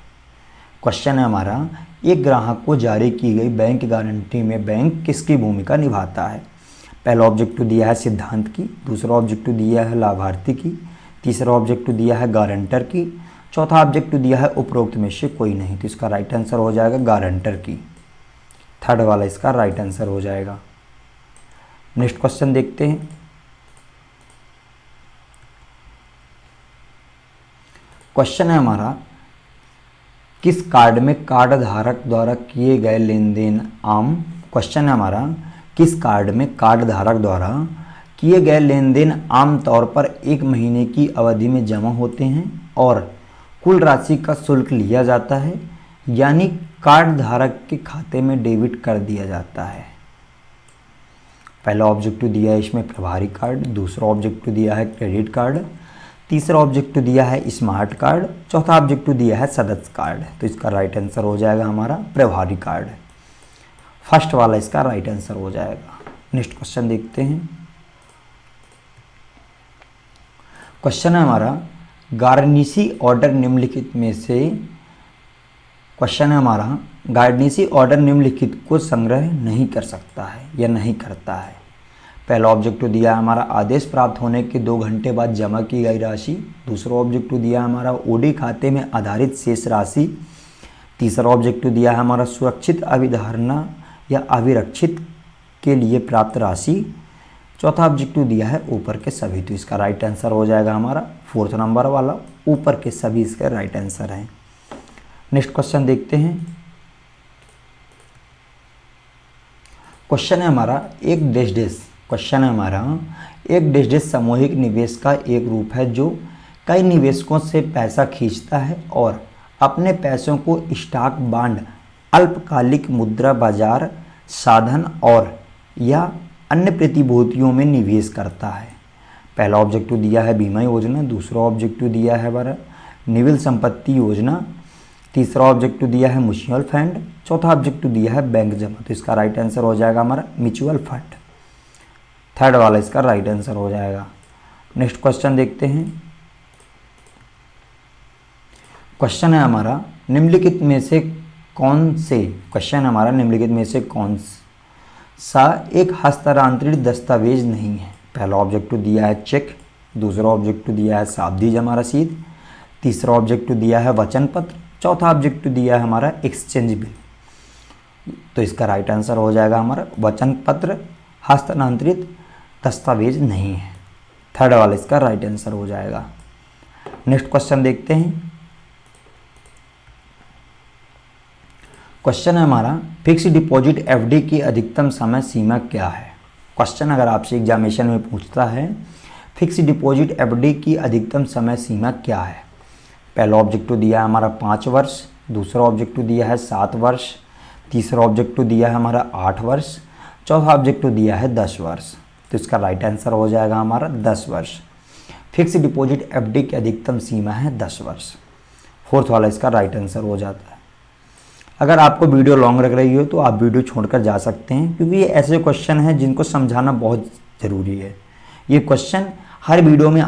क्वेश्चन है हमारा, एक ग्राहक को जारी की गई बैंक गारंटी में बैंक किसकी भूमिका निभाता है। पहला ऑब्जेक्टिव दिया है सिद्धांत की, दूसरा ऑब्जेक्टिव दिया है लाभार्थी की, तीसरा ऑब्जेक्टिव दिया है गारंटर की, चौथा ऑब्जेक्टिव दिया है उपरोक्त में से कोई नहीं। तो इसका राइट आंसर हो जाएगा गारंटर की। थर्ड वाला इसका राइट आंसर हो जाएगा। नेक्स्ट क्वेश्चन देखते हैं। क्वेश्चन है हमारा, किस कार्ड में कार्ड धारक द्वारा किए गए लेन देन आम। क्वेश्चन है हमारा, किस कार्ड में कार्ड धारक द्वारा किए गए लेन देन आमतौर पर 1 महीने की अवधि में जमा होते हैं और कुल राशि का शुल्क लिया जाता है, यानी कार्ड धारक के खाते में डेबिट कर दिया जाता है। पहला ऑब्जेक्टिव दिया है इसमें प्रभारी कार्ड, दूसरा ऑब्जेक्टिव दिया है क्रेडिट कार्ड, तीसरा ऑब्जेक्टिव दिया है स्मार्ट कार्ड, चौथा ऑब्जेक्टिव दिया है सदस्य कार्ड। तो इसका राइट आंसर हो जाएगा हमारा प्रभारी कार्ड। फर्स्ट वाला इसका राइट आंसर हो जाएगा। नेक्स्ट क्वेश्चन देखते हैं। क्वेश्चन है हमारा, गार्निसी ऑर्डर निम्नलिखित में से, क्वेश्चन है हमारा, गार्निसी ऑर्डर निम्नलिखित को संग्रह नहीं कर सकता है या नहीं करता है। पहला ऑब्जेक्टिव दिया है हमारा, आदेश प्राप्त होने के 2 घंटे बाद जमा की गई राशि। दूसरा ऑब्जेक्टिव दिया है हमारा, ओडी खाते में आधारित शेष राशि। तीसरा ऑब्जेक्टिव दिया है हमारा, सुरक्षित अभिधारणा या अभिरक्षित के लिए प्राप्त राशि। चौथा ऑब्जेक्टिव दिया है ऊपर के सभी। तो इसका राइट आंसर हो जाएगा हमारा 4th नंबर वाला, ऊपर के सभी इसका राइट आंसर है। नेक्स्ट क्वेश्चन देखते हैं। क्वेश्चन है हमारा, एक डैश डैश, क्वेश्चन है हमारा, एक डैश डैश सामूहिक निवेश का एक रूप है जो कई निवेशकों से पैसा खींचता है और अपने पैसों को स्टॉक, बांड, अल्पकालिक मुद्रा बाजार, साधन और या अन्य प्रतिभूतियों में निवेश करता है। पहला ऑब्जेक्टिव दिया है बीमा योजना। दूसरा ऑब्जेक्टिव दिया है हमारा निविल संपत्ति योजना। तीसरा ऑब्जेक्टिव दिया है म्यूचुअल फंड। चौथा ऑब्जेक्टिव दिया है बैंक जमा। तो इसका राइट आंसर हो जाएगा हमारा म्यूचुअल फंड। थर्ड वाला इसका राइट आंसर हो जाएगा। नेक्स्ट क्वेश्चन देखते हैं। क्वेश्चन है हमारा, निम्नलिखित में से कौन से, क्वेश्चन है हमारा, निम्नलिखित में से कौन सा एक हस्तांतरित दस्तावेज नहीं है। पहला ऑब्जेक्टिव दिया है चेक। दूसरा ऑब्जेक्टिव दिया है सावधि जमा रसीद। तीसरा ऑब्जेक्टिव दिया है वचन पत्र। चौथा ऑब्जेक्टिव दिया है हमारा एक्सचेंज बिल। तो इसका राइट आंसर हो जाएगा हमारा वचन पत्र हस्तांतरित दस्तावेज नहीं है। थर्ड वाला इसका राइट आंसर हो जाएगा। नेक्स्ट क्वेश्चन देखते हैं। क्वेश्चन है हमारा, फिक्स डिपॉजिट एफडी की अधिकतम समय सीमा क्या है। क्वेश्चन अगर आपसे एग्जामिनेशन में पूछता है फिक्स डिपॉजिट एफडी की अधिकतम समय सीमा क्या है। पहला ऑब्जेक्टिव दिया है हमारा 5 वर्ष। दूसरा ऑब्जेक्टिव दिया है 7 वर्ष। तीसरा ऑब्जेक्टिव दिया है हमारा 8 वर्ष। चौथा ऑब्जेक्टिव दिया है 10 वर्ष। तो इसका राइट आंसर हो जाएगा हमारा 10 वर्ष। फिक्स डिपॉजिट एफडी की अधिकतम सीमा है 10 वर्ष। फोर्थ वाला इसका राइट आंसर हो जाता है। अगर आपको वीडियो लॉन्ग लग रही हो तो आप वीडियो छोड़कर जा सकते हैं, क्योंकि ये ऐसे क्वेश्चन हैं जिनको समझाना बहुत ज़रूरी है। ये क्वेश्चन हर वीडियो में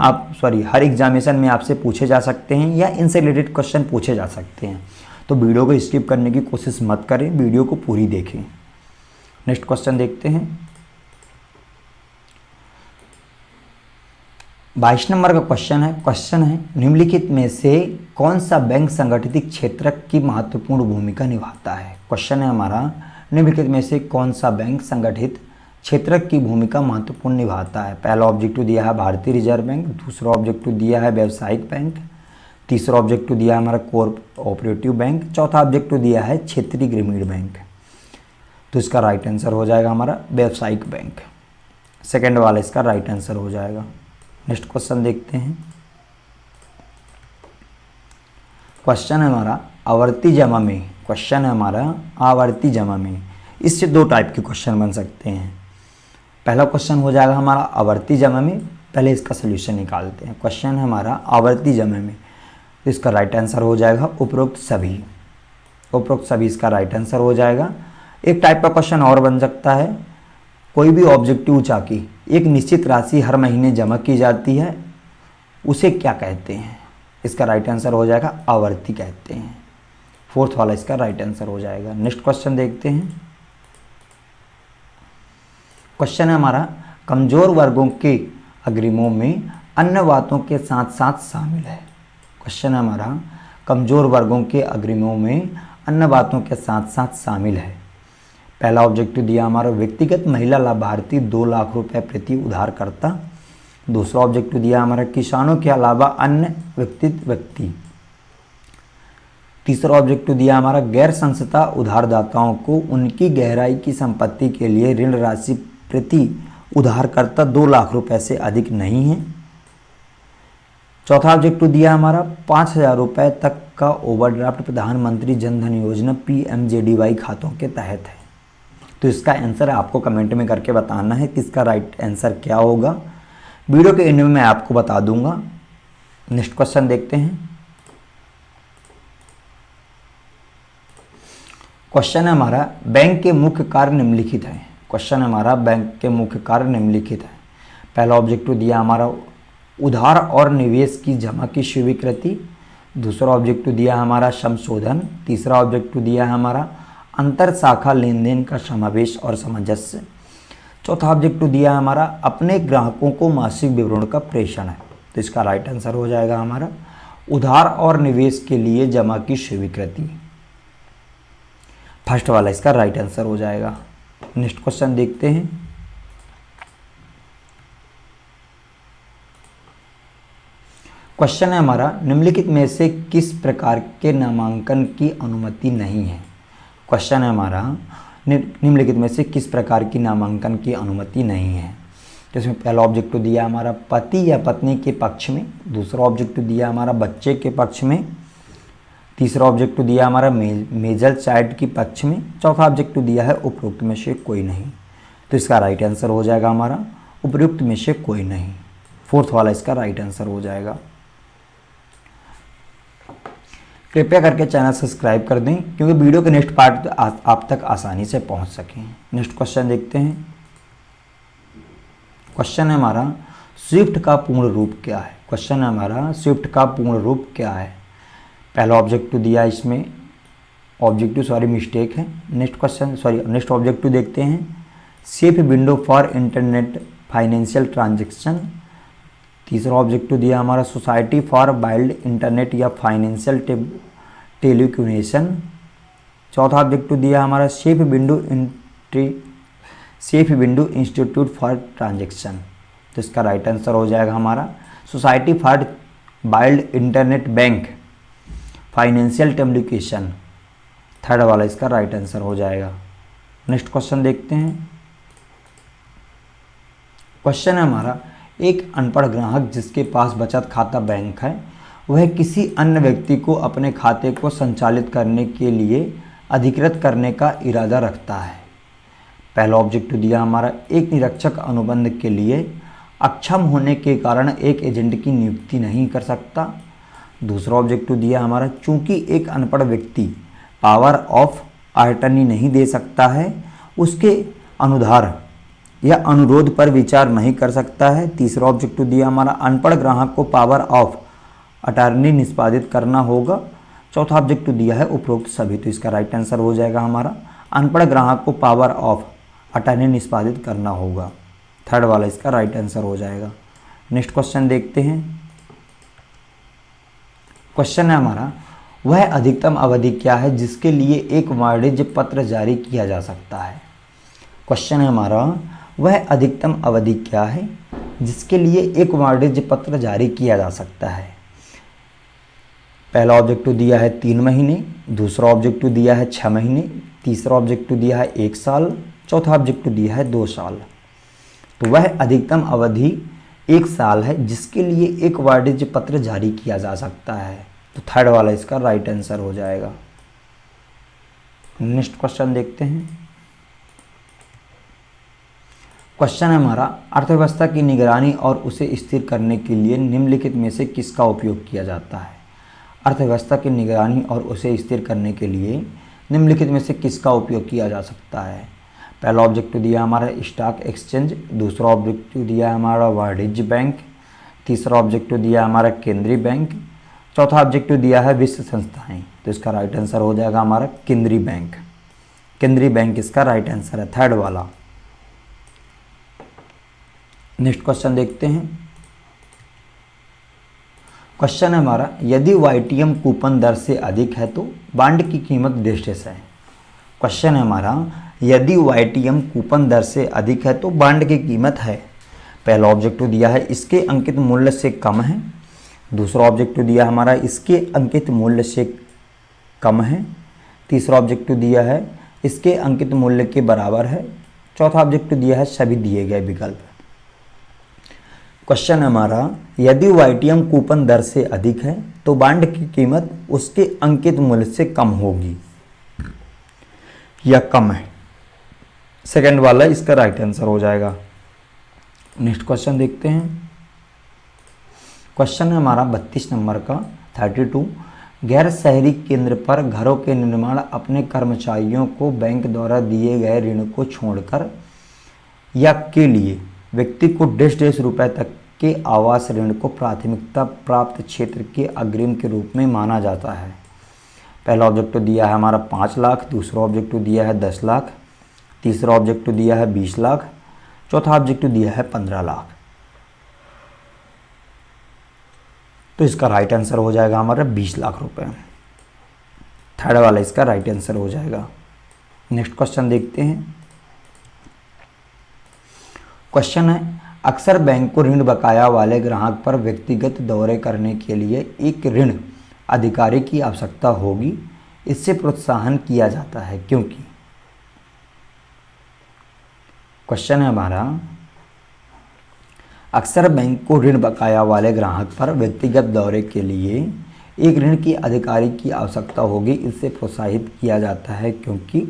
हर एग्जामिनेशन में आपसे पूछे जा सकते हैं या इनसे रिलेटेड क्वेश्चन पूछे जा सकते हैं। तो वीडियो को स्किप करने की कोशिश मत करें, वीडियो को पूरी देखें। नेक्स्ट क्वेश्चन देखते हैं। 22 नंबर का क्वेश्चन है निम्नलिखित में से कौन सा बैंक संगठित क्षेत्र की महत्वपूर्ण भूमिका निभाता है। क्वेश्चन है हमारा, निम्नलिखित में से कौन सा बैंक संगठित क्षेत्र की भूमिका महत्वपूर्ण निभाता है। पहला ऑब्जेक्टिव दिया है भारतीय रिजर्व बैंक। दूसरा ऑब्जेक्टिव दिया है व्यावसायिक बैंक। तीसरा ऑब्जेक्टिव दिया है हमारा कोऑपरेटिव बैंक। चौथा ऑब्जेक्टिव दिया है क्षेत्रीय ग्रामीण बैंक। तो इसका राइट आंसर हो जाएगा हमारा व्यावसायिक बैंक। सेकेंड वाला इसका राइट आंसर हो जाएगा। नेक्स्ट क्वेश्चन देखते हैं। क्वेश्चन है हमारा आवर्ती जमा में। क्वेश्चन है हमारा आवर्ती जमा में। इससे 2 टाइप के क्वेश्चन बन सकते हैं। पहला क्वेश्चन हो जाएगा हमारा आवर्ती जमा में। पहले इसका सोल्यूशन निकालते हैं। क्वेश्चन है हमारा आवर्ती जमा में, तो इसका राइट आंसर हो जाएगा उपरोक्त सभी। उपरोक्त सभी इसका राइट आंसर हो जाएगा। एक टाइप का क्वेश्चन और बन सकता है, कोई भी ऑब्जेक्टिव चाकी एक निश्चित राशि हर महीने जमा की जाती है, उसे क्या कहते हैं। इसका राइट आंसर हो जाएगा आवर्ती कहते हैं। फोर्थ वाला इसका राइट आंसर हो जाएगा। नेक्स्ट क्वेश्चन देखते हैं। क्वेश्चन है हमारा कमजोर वर्गों के अग्रिमों में अन्य बातों के साथ साथ शामिल है। क्वेश्चन है हमारा कमजोर वर्गों के अग्रिमों में अन्य बातों के साथ साथ शामिल है। पहला ऑब्जेक्टिव दिया हमारा व्यक्तिगत महिला लाभार्थी 2 लाख रुपए प्रति उधारकर्ता। दूसरा ऑब्जेक्टिव दिया हमारा किसानों के अलावा अन्य व्यक्ति। तीसरा ऑब्जेक्टिव दिया हमारा गैर संस्था उधारदाताओं को उनकी गहराई की संपत्ति के लिए ऋण राशि प्रति उधारकर्ता 2 लाख रुपए से अधिक नहीं है। चौथा ऑब्जेक्टिव दिया हमारा 5,000 रुपये तक का ओवरड्राफ्ट प्रधानमंत्री जन धन योजना PMJDY खातों के तहत है। तो इसका आंसर आपको कमेंट में करके बताना है कि इसका राइट आंसर क्या होगा। वीडियो के एंड में मैं आपको बता दूंगा। नेक्स्ट क्वेश्चन देखते हैं। क्वेश्चन है हमारा बैंक के मुख्य कार्य निम्नलिखित है। क्वेश्चन है हमारा बैंक के मुख्य कार्य निम्नलिखित है। पहला ऑब्जेक्टिव दिया हमारा उधार और निवेश की जमा की स्वीकृति। दूसरा ऑब्जेक्टिव दिया है हमारा संशोधन। तीसरा ऑब्जेक्टिव दिया है हमारा अंतर शाखा लेन देन का समावेश और सामंजस्य। चौथा ऑब्जेक्टिव दिया है हमारा अपने ग्राहकों को मासिक विवरण का प्रेषण है। तो इसका राइट आंसर हो जाएगा हमारा उधार और निवेश के लिए जमा की स्वीकृति। फर्स्ट वाला इसका राइट आंसर हो जाएगा। नेक्स्ट क्वेश्चन देखते हैं। क्वेश्चन है हमारा निम्नलिखित में से किस प्रकार के नामांकन की अनुमति नहीं है। क्वेश्चन है हमारा निम्नलिखित में से किस प्रकार की नामांकन की अनुमति नहीं है। तो इसमें पहला ऑब्जेक्टिव दिया हमारा पति या पत्नी के पक्ष में। दूसरा ऑब्जेक्टिव दिया हमारा बच्चे के पक्ष में। तीसरा ऑब्जेक्टिव दिया हमारा मेजर चाइल्ड के पक्ष में। चौथा ऑब्जेक्टिव दिया है उपरोक्त में से कोई नहीं। तो इसका राइट आंसर हो जाएगा हमारा उपयुक्त में से कोई नहीं। फोर्थ वाला इसका राइट आंसर हो जाएगा। कृपया करके चैनल सब्सक्राइब कर दें क्योंकि वीडियो के नेक्स्ट पार्ट आप तक आसानी से पहुंच सकें। नेक्स्ट क्वेश्चन देखते हैं। क्वेश्चन है हमारा स्विफ्ट का पूर्ण रूप क्या है। क्वेश्चन है हमारा स्विफ्ट का पूर्ण रूप क्या है। पहला ऑब्जेक्टिव दिया इसमें मिस्टेक है। नेक्स्ट ऑब्जेक्टिव देखते हैं safe window for internet financial transaction. तीसरा ऑब्जेक्टिव दिया हमारा सोसाइटी फॉर वाइल्ड इंटरनेट या फाइनेंशियल टेलीकम्युनिकेशन। चौथा ऑब्जेक्टिव दिया हमारा safe window institute for transaction. तो इसका राइट आंसर हो जाएगा हमारा society for wild internet bank financial telecommunication. Third वाला इसका राइट आंसर हो जाएगा। नेक्स्ट क्वेश्चन देखते हैं। क्वेश्चन है हमारा एक अनपढ़ ग्राहक जिसके पास बचत खाता बैंक है वह किसी अन्य व्यक्ति को अपने खाते को संचालित करने के लिए अधिकृत करने का इरादा रखता है। पहला ऑब्जेक्टिव दिया हमारा एक निरीक्षक अनुबंध के लिए अक्षम होने के कारण एक एजेंट की नियुक्ति नहीं कर सकता। दूसरा ऑब्जेक्टिव दिया हमारा चूंकि एक अनपढ़ व्यक्ति पावर ऑफ अटर्नी नहीं दे सकता है उसके अनुधार या अनुरोध पर विचार नहीं कर सकता है। तीसरा ऑब्जेक्टिव दिया हमारा अनपढ़ ग्राहक को पावर ऑफ अटर्नी निष्पादित करना होगा। चौथा ऑब्जेक्टिव दिया है उपरोक्त सभी। तो इसका राइट आंसर हो जाएगा हमारा अनपढ़ ग्राहक को पावर ऑफ अटर्नी निष्पादित करना होगा। थर्ड वाला इसका राइट आंसर हो जाएगा। नेक्स्ट क्वेश्चन देखते हैं। क्वेश्चन है हमारा वह अधिकतम अवधि क्या है जिसके लिए एक वाणिज्य पत्र जारी किया जा सकता है। क्वेश्चन है हमारा वह अधिकतम अवधि क्या है जिसके लिए एक वाणिज्य पत्र जारी किया जा सकता है। पहला ऑब्जेक्टिव दिया है 3 महीने। दूसरा ऑब्जेक्टिव दिया है 6 महीने। तीसरा ऑब्जेक्टिव दिया है 1 साल। चौथा ऑब्जेक्टिव दिया है 2 साल। तो वह अधिकतम अवधि 1 साल है जिसके लिए एक वाणिज्य पत्र जारी किया जा सकता है। तो थर्ड वाला इसका राइट आंसर हो जाएगा। नेक्स्ट क्वेश्चन देखते हैं। क्वेश्चन है हमारा अर्थव्यवस्था की निगरानी और उसे स्थिर करने के लिए निम्नलिखित में से किसका उपयोग किया जाता है। अर्थव्यवस्था की निगरानी और उसे स्थिर करने के लिए निम्नलिखित में से किसका उपयोग किया जा सकता है। पहला ऑब्जेक्टिव दिया हमारा स्टॉक एक्सचेंज। दूसरा ऑब्जेक्टिव दिया हमारा वाणिज्य बैंक। तीसरा ऑब्जेक्टिव दिया हमारा केंद्रीय बैंक। चौथा ऑब्जेक्टिव दिया है विश्व संस्थाएं। तो इसका राइट आंसर हो जाएगा हमारा केंद्रीय बैंक। केंद्रीय बैंक इसका राइट आंसर है, थर्ड वाला। नेक्स्ट क्वेश्चन देखते हैं। क्वेश्चन है हमारा यदि वाईटीएम कूपन दर से अधिक है तो बांड की कीमत डेस्टेस है। क्वेश्चन है हमारा यदि वाईटीएम कूपन दर से अधिक है तो बांड की कीमत है। पहला ऑब्जेक्टिव दिया है इसके अंकित मूल्य से कम है। दूसरा ऑब्जेक्टिव दिया हमारा इसके अंकित मूल्य से कम है। तीसरा ऑब्जेक्टिव दिया है इसके अंकित मूल्य के बराबर है। चौथा ऑब्जेक्टिव दिया है सभी दिए गए विकल्प। क्वेश्चन हमारा यदि वाईटीएम कूपन दर से अधिक है तो बांड की कीमत उसके अंकित मूल्य से कम होगी या कम है। सेकंड वाला इसका राइट आंसर हो जाएगा। नेक्स्ट क्वेश्चन देखते हैं। क्वेश्चन है हमारा 32 नंबर का 32। गैर शहरी केंद्र पर घरों के निर्माण अपने कर्मचारियों को बैंक द्वारा दिए गए ऋण को छोड़कर या के लिए व्यक्ति को 1.5 रुपये तक के आवास ऋण को प्राथमिकता प्राप्त क्षेत्र के अग्रिम के रूप में माना जाता है। पहला ऑब्जेक्टिव दिया है हमारा 5 लाख, दूसरा ऑब्जेक्टिव दिया है 10 लाख, तीसरा ऑब्जेक्टिव दिया है 20 लाख, चौथा ऑब्जेक्टिव दिया है 15 लाख। तो इसका राइट आंसर हो जाएगा हमारा 20 लाख रुपए। थर्ड वाला इसका राइट आंसर हो जाएगा। नेक्स्ट क्वेश्चन देखते हैं। क्वेश्चन है, अक्सर बैंक को ऋण बकाया वाले ग्राहक पर व्यक्तिगत दौरे करने के लिए एक ऋण अधिकारी की आवश्यकता होगी। इससे प्रोत्साहन किया जाता है क्योंकि। क्वेश्चन है हमारा, अक्सर बैंक को ऋण बकाया वाले ग्राहक पर व्यक्तिगत दौरे के लिए एक ऋण की अधिकारी की आवश्यकता होगी। इससे प्रोत्साहित किया जाता है क्योंकि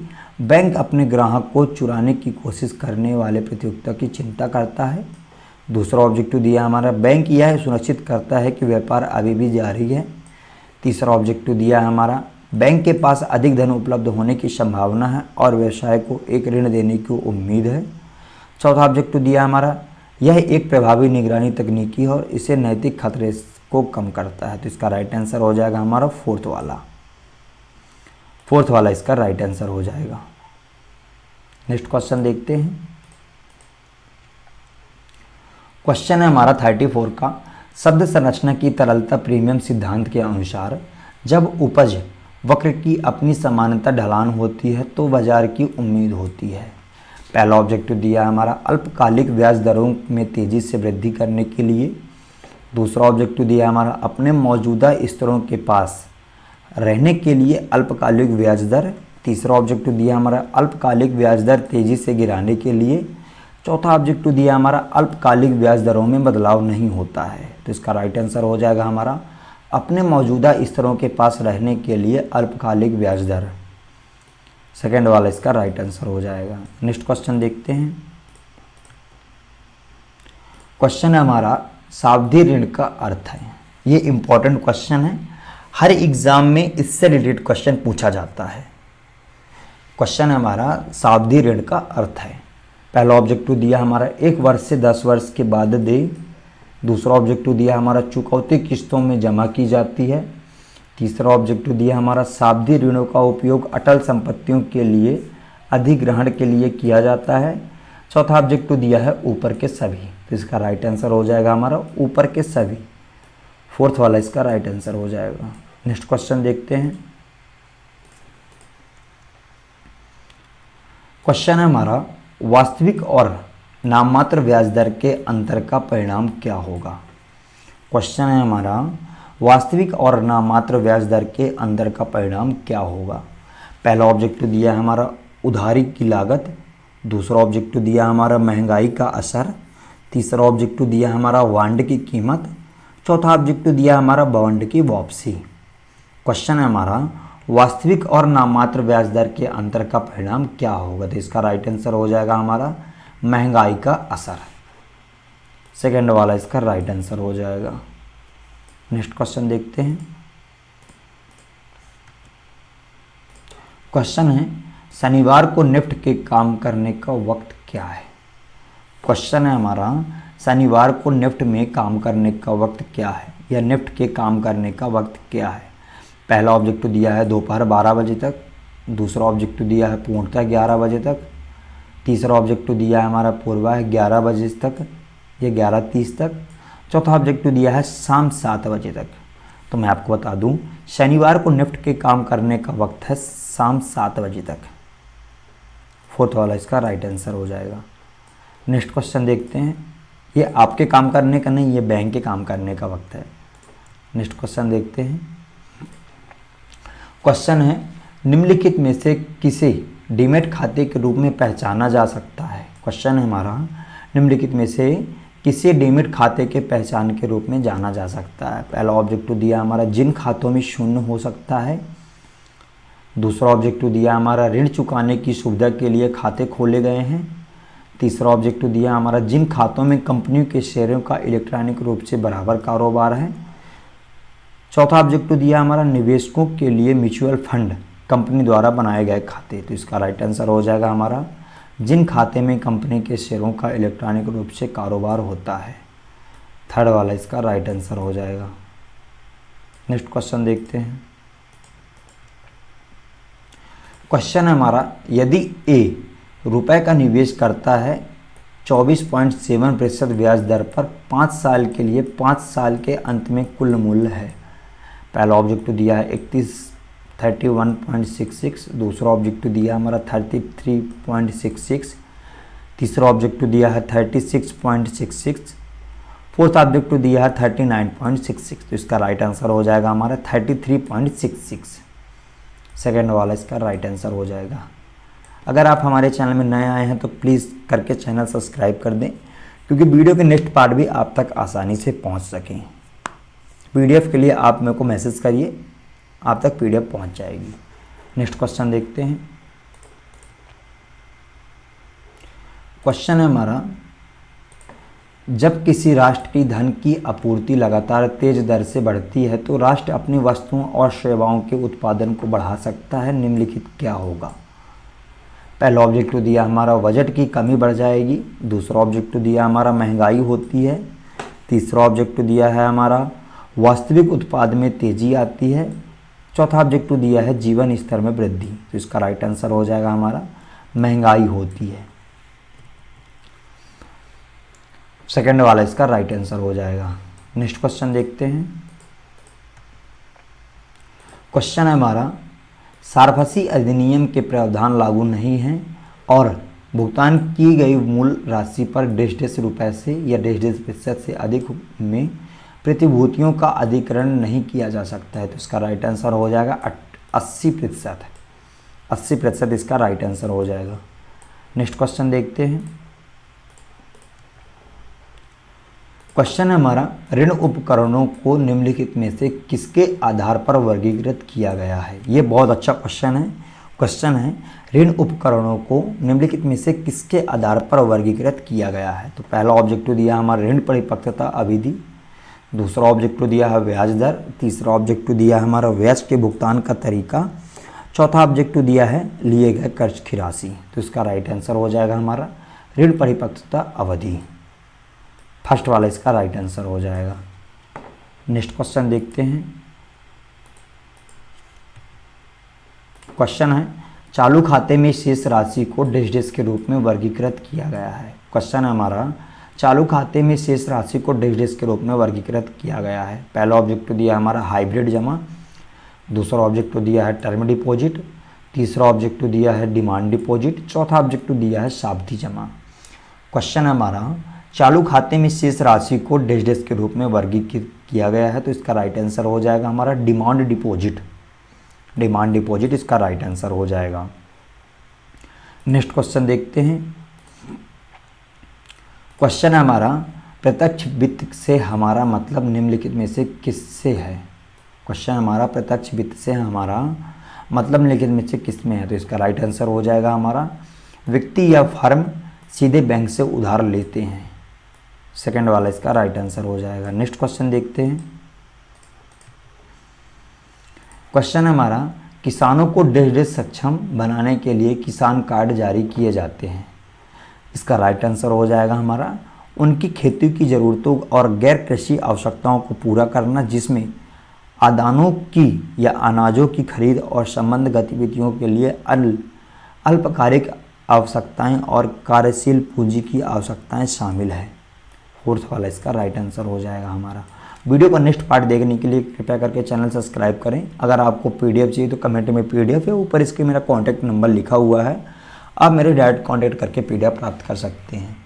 बैंक अपने ग्राहक को चुराने की कोशिश करने वाले प्रतियोगिता की चिंता करता है। दूसरा ऑब्जेक्टिव दिया हमारा, बैंक यह सुनिश्चित करता है कि व्यापार अभी भी जारी है। तीसरा ऑब्जेक्टिव दिया है हमारा, बैंक के पास अधिक धन उपलब्ध होने की संभावना है और व्यवसाय को एक ऋण देने की उम्मीद है। चौथा ऑब्जेक्टिव दिया हमारा, यह एक प्रभावी निगरानी तकनीकी है और इसे नैतिक खतरे को कम करता है। तो इसका राइट आंसर हो जाएगा हमारा फोर्थ वाला इसका राइट आंसर हो जाएगा। नेक्स्ट क्वेश्चन देखते हैं। क्वेश्चन है हमारा 34 का, शब्द संरचना की तरलता प्रीमियम सिद्धांत के अनुसार जब उपज वक्र की अपनी समानता ढलान होती है तो बाजार की उम्मीद होती है। पहला ऑब्जेक्टिव दिया हमारा, अल्पकालिक ब्याज दरों में तेजी से वृद्धि करने के लिए। दूसरा ऑब्जेक्टिव दिया हमारा, अपने मौजूदा स्तरों के पास रहने के लिए अल्पकालिक ब्याज दर। तीसरा ऑब्जेक्टिव दिया हमारा, अल्पकालिक ब्याज दर तेजी से गिराने के लिए। चौथा ऑब्जेक्टिव दिया हमारा, अल्पकालिक ब्याज दरों में बदलाव नहीं होता है। तो इसका राइट आंसर हो जाएगा हमारा अपने मौजूदा स्तरों के पास रहने के लिए अल्पकालिक ब्याज दर। सेकेंड वाला इसका राइट आंसर हो जाएगा। नेक्स्ट क्वेश्चन देखते हैं। क्वेश्चन है हमारा, सावधि ऋण का अर्थ है। ये इंपॉर्टेंट क्वेश्चन है, हर एग्जाम में इससे रिलेटेड क्वेश्चन पूछा जाता है। क्वेश्चन है हमारा, सावधि ऋण का अर्थ है। पहला ऑब्जेक्टिव दिया हमारा, 1 वर्ष से 10 वर्ष के बाद दे। दूसरा ऑब्जेक्टिव दिया हमारा, चुकौती किस्तों में जमा की जाती है। तीसरा ऑब्जेक्टिव दिया हमारा, सावधि ऋणों का उपयोग अटल संपत्तियों के लिए अधिग्रहण के लिए किया जाता है। चौथा ऑब्जेक्टिव दिया है ऊपर के सभी। तो इसका राइट आंसर हो जाएगा हमारा ऊपर के सभी। फोर्थ वाला इसका राइट आंसर हो जाएगा। नेक्स्ट क्वेश्चन देखते हैं। क्वेश्चन है हमारा, वास्तविक और नाममात्र ब्याज दर के अंतर का परिणाम क्या होगा। क्वेश्चन है हमारा, वास्तविक और नाममात्र ब्याज दर के अंतर का परिणाम क्या होगा। पहला ऑब्जेक्टिव दिया है हमारा, उधारी की लागत। दूसरा ऑब्जेक्टिव दिया हमारा, महंगाई का असर। तीसरा ऑब्जेक्टिव दिया हमारा, बॉन्ड की कीमत। चौथा ऑब्जेक्टिव दिया हमारा, बॉन्ड की वापसी। क्वेश्चन है हमारा, वास्तविक और नाममात्र ब्याज दर के अंतर का परिणाम क्या होगा। तो इसका राइट आंसर हो जाएगा हमारा महंगाई का असर। सेकेंड वाला इसका राइट आंसर हो जाएगा। नेक्स्ट क्वेश्चन देखते हैं। क्वेश्चन है, शनिवार को निफ्ट के काम करने का वक्त क्या है। क्वेश्चन है हमारा, शनिवार को निफ्ट में काम करने का वक्त क्या है या निफ्ट के काम करने का वक्त क्या है। पहला ऑब्जेक्टिव दिया है दोपहर 12 बजे तक। दूसरा ऑब्जेक्टिव दिया है पूर्णतः 11 बजे तक। तीसरा ऑब्जेक्टिव दिया है हमारा पूर्वाह 11 बजे तक या 11:30 तक। चौथा ऑब्जेक्टिव दिया है शाम 7 बजे तक। तो मैं आपको बता दूं, शनिवार को निफ्ट के काम करने का वक्त है शाम 7 बजे तक। फोर्थ वाला इसका राइट आंसर हो जाएगा। नेक्स्ट क्वेश्चन देखते हैं। ये आपके काम करने का नहीं, ये बैंक के काम करने का वक्त है। नेक्स्ट क्वेश्चन देखते हैं। क्वेश्चन है, निम्नलिखित में से किसे डीमैट खाते के रूप में पहचाना जा सकता है। क्वेश्चन है हमारा, निम्नलिखित में से किसे डीमैट खाते के पहचान के रूप में जाना जा सकता है। पहला ऑब्जेक्टिव दिया हमारा, जिन खातों में शून्य हो सकता है। दूसरा ऑब्जेक्टिव दिया हमारा, ऋण चुकाने की सुविधा के लिए खाते खोले गए हैं। तीसरा ऑब्जेक्टिव दिया हमारा, जिन खातों में कंपनियों के शेयरों का इलेक्ट्रॉनिक रूप से बराबर कारोबार है। चौथा ऑब्जेक्टिव दिया हमारा, निवेशकों के लिए म्यूचुअल फंड कंपनी द्वारा बनाए गए खाते। तो इसका राइट आंसर हो जाएगा हमारा, जिन खाते में कंपनी के शेयरों का इलेक्ट्रॉनिक रूप से कारोबार होता है। थर्ड वाला इसका राइट आंसर हो जाएगा। नेक्स्ट क्वेश्चन देखते हैं। क्वेश्चन है हमारा, यदि ए रुपए का निवेश करता है 24.7% ब्याज दर पर 5 साल के लिए, 5 साल के अंत में कुल मूल्य है। पहला ऑब्जेक्टिव दिया है 31.66, दूसरा ऑब्जेक्टिव दिया है हमारा 33.66, तीसरा ऑब्जेक्टिव दिया है 36.66, फोर्थ ऑब्जेक्टिव दिया है 39.66। तो इसका राइट आंसर हो जाएगा हमारा 33.66। सेकेंड वाला इसका राइट आंसर हो जाएगा। अगर आप हमारे चैनल में नए आए हैं तो प्लीज़ करके चैनल सब्सक्राइब कर दें, क्योंकि वीडियो के नेक्स्ट पार्ट भी आप तक आसानी से पहुंच सकें। पीडीएफ के लिए आप मेरे को मैसेज करिए, आप तक पीडीएफ पहुंच जाएगी। नेक्स्ट क्वेश्चन देखते हैं। क्वेश्चन है हमारा, जब किसी राष्ट्र की धन की आपूर्ति लगातार तेज दर से बढ़ती है तो राष्ट्र अपनी वस्तुओं और सेवाओं के उत्पादन को बढ़ा सकता है, निम्नलिखित क्या होगा। पहला ऑब्जेक्टिव दिया हमारा बजट की कमी बढ़ जाएगी, दूसरा ऑब्जेक्टिव दिया हमारा महंगाई होती है, तीसरा ऑब्जेक्टिव दिया है हमारा वास्तविक उत्पाद में तेजी आती है, चौथा ऑब्जेक्टिव दिया है जीवन स्तर में वृद्धि। तो इसका राइट आंसर हो जाएगा हमारा महंगाई होती है। सेकेंड वाला इसका राइट आंसर हो जाएगा। नेक्स्ट क्वेश्चन देखते हैं। क्वेश्चन है हमारा, सार्फसी अधिनियम के प्रावधान लागू नहीं हैं और भुगतान की गई मूल राशि पर डेढ़ रुपये से या %% से अधिक में प्रतिभूतियों का अधिग्रहण नहीं किया जा सकता है। तो इसका राइट आंसर हो जाएगा 80%। 80% इसका राइट आंसर हो जाएगा। नेक्स्ट क्वेश्चन देखते हैं। क्वेश्चन है हमारा, ऋण उपकरणों को निम्नलिखित में से किसके आधार पर वर्गीकृत किया गया है। ये बहुत अच्छा क्वेश्चन है। क्वेश्चन है, ऋण उपकरणों को निम्नलिखित में से किसके आधार पर वर्गीकृत किया गया है। तो पहला ऑब्जेक्टिव दिया हमारा ऋण परिपक्वता अवधि, दूसरा ऑब्जेक्टिव दिया है ब्याज दर, तीसरा ऑब्जेक्टिव दिया है हमारा ब्याज के भुगतान का तरीका, चौथा ऑब्जेक्टिव दिया है लिए गए कर्ज की राशि। तो इसका राइट आंसर हो जाएगा हमारा ऋण परिपक्वता अवधि। फर्स्ट वाला इसका राइट आंसर हो जाएगा। नेक्स्ट क्वेश्चन देखते हैं। क्वेश्चन है, चालू खाते में शेष राशि को डैश के रूप में वर्गीकृत किया गया है। क्वेश्चन है हमारा, चालू खाते में शेष राशि को डैश के रूप में वर्गीकृत किया गया है। पहला ऑब्जेक्टिव दिया हमारा हाइब्रिड जमा, दूसरा ऑब्जेक्टिव दिया है टर्म डिपॉजिट, तीसरा ऑब्जेक्टिव दिया है डिमांड डिपॉजिट, चौथा ऑब्जेक्टिव दिया है सावधि जमा। क्वेश्चन है हमारा, चालू खाते में शेष राशि को डैश के रूप में वर्गीकृत किया गया है। तो इसका राइट आंसर हो जाएगा हमारा डिमांड डिपॉजिट। डिमांड डिपॉजिट इसका राइट आंसर हो जाएगा। नेक्स्ट क्वेश्चन देखते हैं। क्वेश्चन है हमारा, प्रत्यक्ष वित्त से हमारा मतलब निम्नलिखित में से किससे है। क्वेश्चन हमारा, प्रत्यक्ष वित्त से हमारा मतलब निम्नलिखित में से किस में है। तो इसका राइट आंसर हो जाएगा हमारा व्यक्ति या फर्म सीधे बैंक से उधार लेते हैं। सेकेंड वाला इसका राइट आंसर हो जाएगा। नेक्स्ट क्वेश्चन देखते हैं। क्वेश्चन हमारा, किसानों को डैश सक्षम बनाने के लिए किसान कार्ड जारी किए जाते हैं। इसका राइट आंसर हो जाएगा हमारा उनकी खेती की ज़रूरतों और गैर कृषि आवश्यकताओं को पूरा करना, जिसमें आदानों की या अनाजों की खरीद और संबंध गतिविधियों के लिए अल्पकालिक आवश्यकताएं और कार्यशील पूंजी की आवश्यकताएं शामिल है। फोर्थ वाला इसका राइट आंसर हो जाएगा हमारा। वीडियो का नेक्स्ट पार्ट देखने के लिए कृपया करके चैनल सब्सक्राइब करें। अगर आपको पीडीएफ चाहिए तो कमेंट में पीडीएफ है, ऊपर इसके मेरा कॉन्टैक्ट नंबर लिखा हुआ है, आप मेरे डायरेक्ट कॉन्टैक्ट करके पीडीएफ प्राप्त कर सकते हैं।